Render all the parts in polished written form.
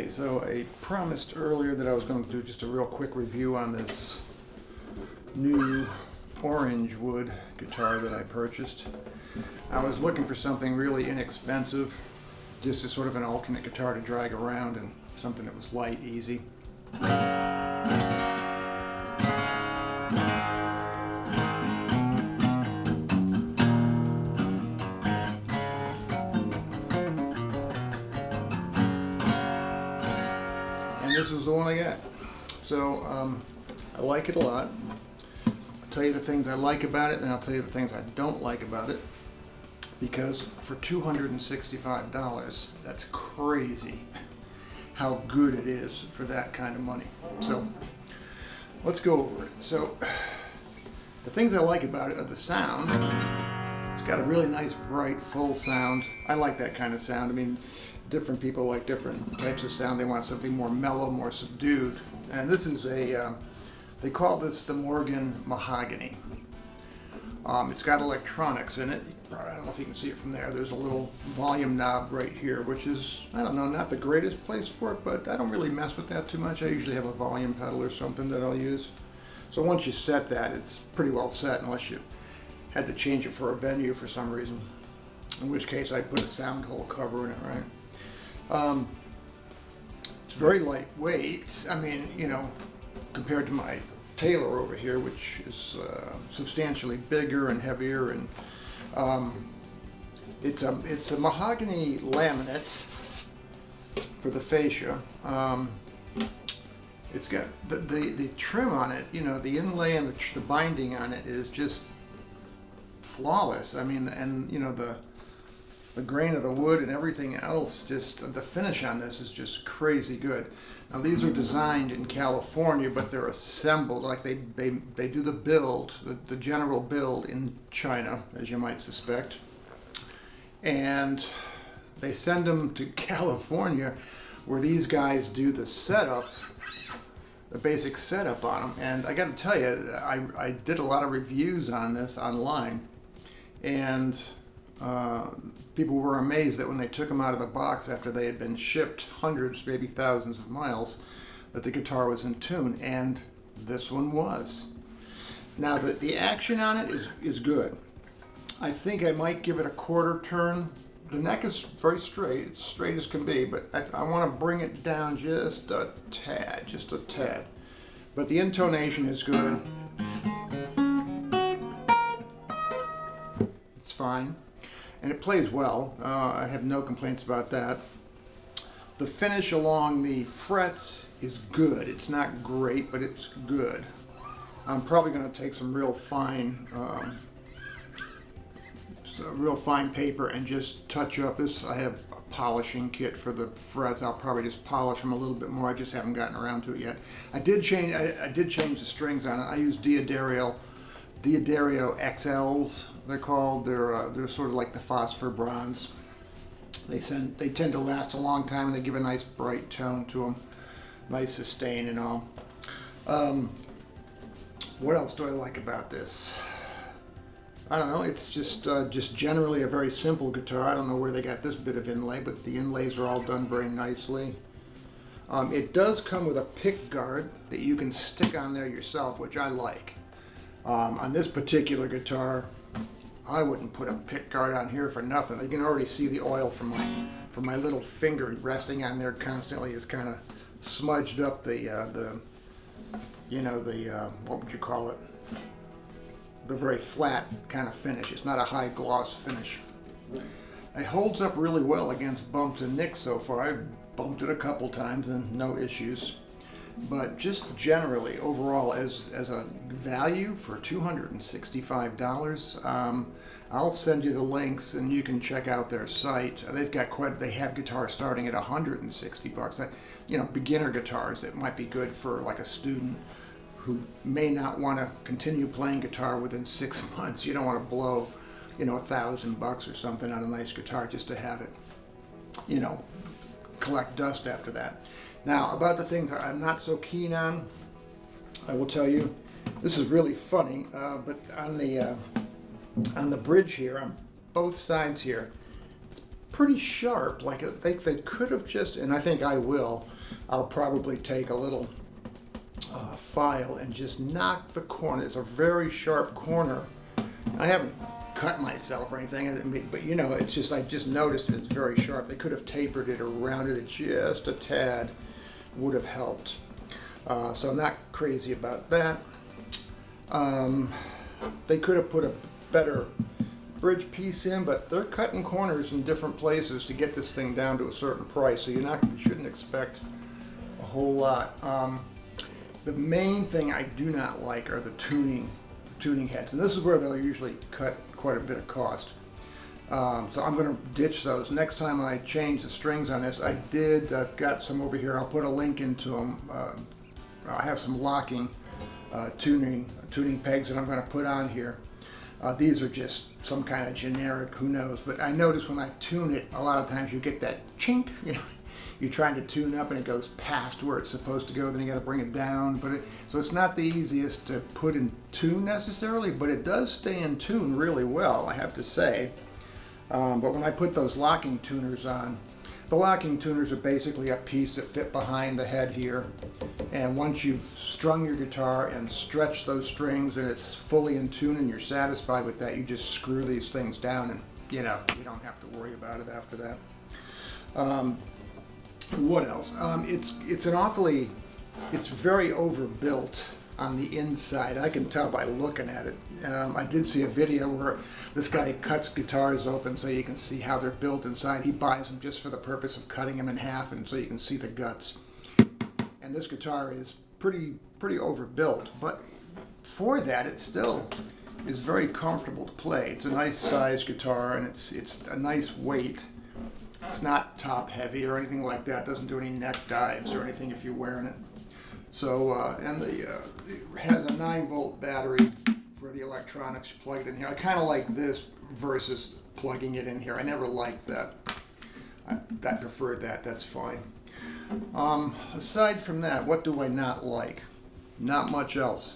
Okay, so I promised earlier that I was going to do just a real quick review on this new Orangewood guitar that I purchased. I was looking for something really inexpensive, just as sort of an alternate guitar to drag around and something that was light, easy. And this was the one I got. So I like it a lot. I'll tell you the things I like about it, and I'll tell you the things I don't like about it. Because for $265, that's crazy how good it is for that kind of money. So let's go over it. So the things I like about it are the sound. It's got a really nice, bright, full sound. I like that kind of sound. I mean, different people like different types of sound. They want something more mellow, more subdued. And this is they call this the Mahogany. It's got electronics in it. I don't know if you can see it from there. There's a little volume knob right here, which is, I don't know, not the greatest place for it, but I don't really mess with that too much. I usually have a volume pedal or something that I'll use. So once you set that, it's pretty well set, unless you had to change it for a venue for some reason, in which case I'd put a sound hole cover in it, right? It's very lightweight. I mean, you know, compared to my Taylor over here, which is substantially bigger and heavier, and it's a mahogany laminate for the fascia. It's got the trim on it, you know, the inlay and the binding on it is just flawless. I mean, and you know, the grain of the wood and everything else, just the finish on this is just crazy good. Now these are designed in California, but they're assembled, like they do the build, the general build in China, as you might suspect. And they send them to California where these guys do the setup, the basic setup on them. And I got to tell you, I did a lot of reviews on this online, and people were amazed that when they took them out of the box after they had been shipped hundreds, maybe thousands of miles, that the guitar was in tune, and this one was. Now the action on it is good. I think I might give it a quarter turn. The neck is very straight, it's straight as can be, but I want to bring it down just a tad. But the intonation is good. It's fine. And it plays well. I have no complaints about that. The finish along the frets is good. It's not great, but it's good. I'm probably going to take some real fine paper and just touch up this. I have a polishing kit for the frets. I'll probably just polish them a little bit more. I just haven't gotten around to it yet. I did change the strings on it. I use Diodario XLs, they're called. They're sort of like the phosphor bronze. They tend to last a long time, and they give a nice bright tone to them, nice sustain and all. What else do I like about this? I don't know. It's just generally a very simple guitar. I don't know where they got this bit of inlay, but the inlays are all done very nicely. It does come with a pick guard that you can stick on there yourself, which I like. On this particular guitar, I wouldn't put a pick guard on here for nothing. You can already see the oil from my little finger resting on there constantly is kind of smudged up the what would you call it? The very flat kind of finish. It's not a high gloss finish. It holds up really well against bumps and nicks so far. I've bumped it a couple times and no issues. But just generally, overall, as a value for $265, I'll send you the links and you can check out their site. They have guitars starting at $160. That, you know, beginner guitars that might be good for like a student who may not want to continue playing guitar within 6 months. You don't want to blow, you know, $1,000 or something on a nice guitar just to have it, you know, collect dust after that. Now, about the things I'm not so keen on, I will tell you, this is really funny, but on the bridge here, on both sides here, it's pretty sharp. Like I think they could have just, and I think I will, I'll probably take a little file and just knock the corner. It's a very sharp corner. I haven't cut myself or anything, but you know, it's just, I just noticed it's very sharp. They could have tapered it or rounded it just a tad, would have helped. So I'm not crazy about that. They could have put a better bridge piece in, but they're cutting corners in different places to get this thing down to a certain price, so you shouldn't expect a whole lot. The main thing I do not like are the tuning heads, and this is where they'll usually cut quite a bit of cost. So I'm going to ditch those. Next time I change the strings on this, I've got some over here. I'll put a link into them. I have some locking tuning pegs that I'm going to put on here. These are just some kind of generic, who knows, but I notice when I tune it, a lot of times you get that chink, you know, you're trying to tune up and it goes past where it's supposed to go, then you got to bring it down. So it's not the easiest to put in tune necessarily, but it does stay in tune really well, I have to say. But when I put those locking tuners on, the locking tuners are basically a piece that fit behind the head here. And once you've strung your guitar and stretched those strings and it's fully in tune and you're satisfied with that, you just screw these things down and, you know, you don't have to worry about it after that. What else? It's very overbuilt on the inside. I can tell by looking at it. I did see a video where this guy cuts guitars open so you can see how they're built inside. He buys them just for the purpose of cutting them in half and so you can see the guts. And this guitar is pretty overbuilt, but for that it still is very comfortable to play. It's a nice size guitar and it's a nice weight. It's not top heavy or anything like that. It doesn't do any neck dives or anything if you're wearing it. So, and it has a 9-volt battery for the electronics plugged in here. I kind of like this versus plugging it in here. I never liked that. I preferred that. That's fine. Aside from that, what do I not like? Not much else.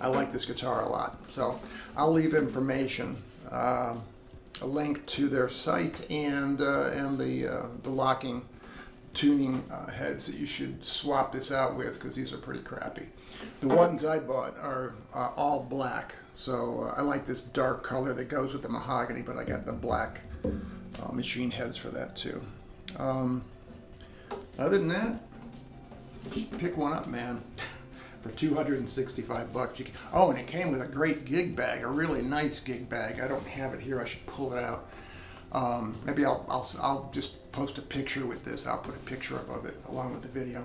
I like this guitar a lot. So I'll leave information, a link to their site and the locking tuning heads that you should swap this out with, because these are pretty crappy. The ones I bought are all black, so I like this dark color that goes with the mahogany, but I got the black machine heads for that too. Other than that, just pick one up, man. For $265. Oh, and it came with a great gig bag, a really nice gig bag. I don't have it here. I should pull it out. Maybe I'll just post a picture with this. I'll put a picture up of it along with the video.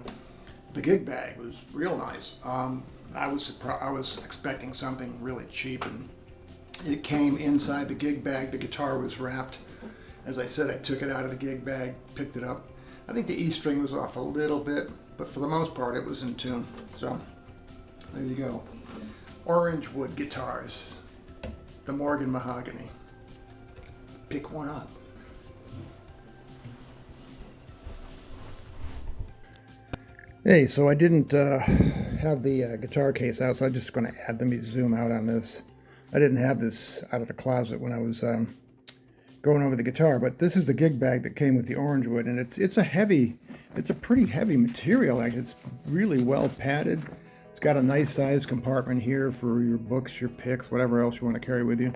The gig bag was real nice. I was expecting something really cheap, and it came inside the gig bag. The guitar was wrapped. As I said, I took it out of the gig bag, picked it up. I think the E string was off a little bit, but for the most part, it was in tune. So there you go. Orangewood guitars, the Morgan Mahogany. Pick one up. Hey, so I didn't have the guitar case out, so I'm just going to add, let me zoom out on this. I didn't have this out of the closet when I was going over the guitar, but this is the gig bag that came with the Orangewood, and it's a pretty heavy material. Like, it's really well padded. It's got a nice size compartment here for your books, your picks, whatever else you want to carry with you.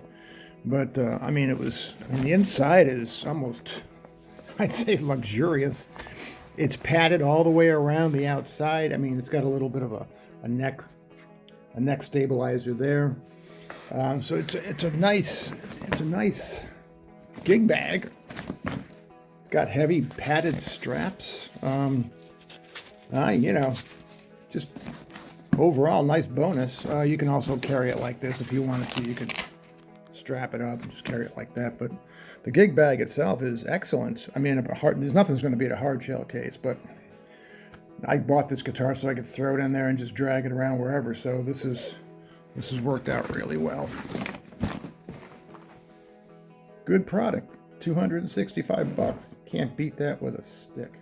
But I mean, the inside is almost, I'd say, luxurious. It's padded all the way around the outside. I mean, it's got a little bit of a neck stabilizer there. So it's a nice gig bag. It's got heavy padded straps. Just overall nice bonus. You can also carry it like this if you wanted to. You could strap it up and just carry it like that. But the gig bag itself is excellent. I mean, there's nothing's going to beat a hard shell case, but I bought this guitar so I could throw it in there and just drag it around wherever. So this has worked out really well. Good product. $265. Can't beat that with a stick.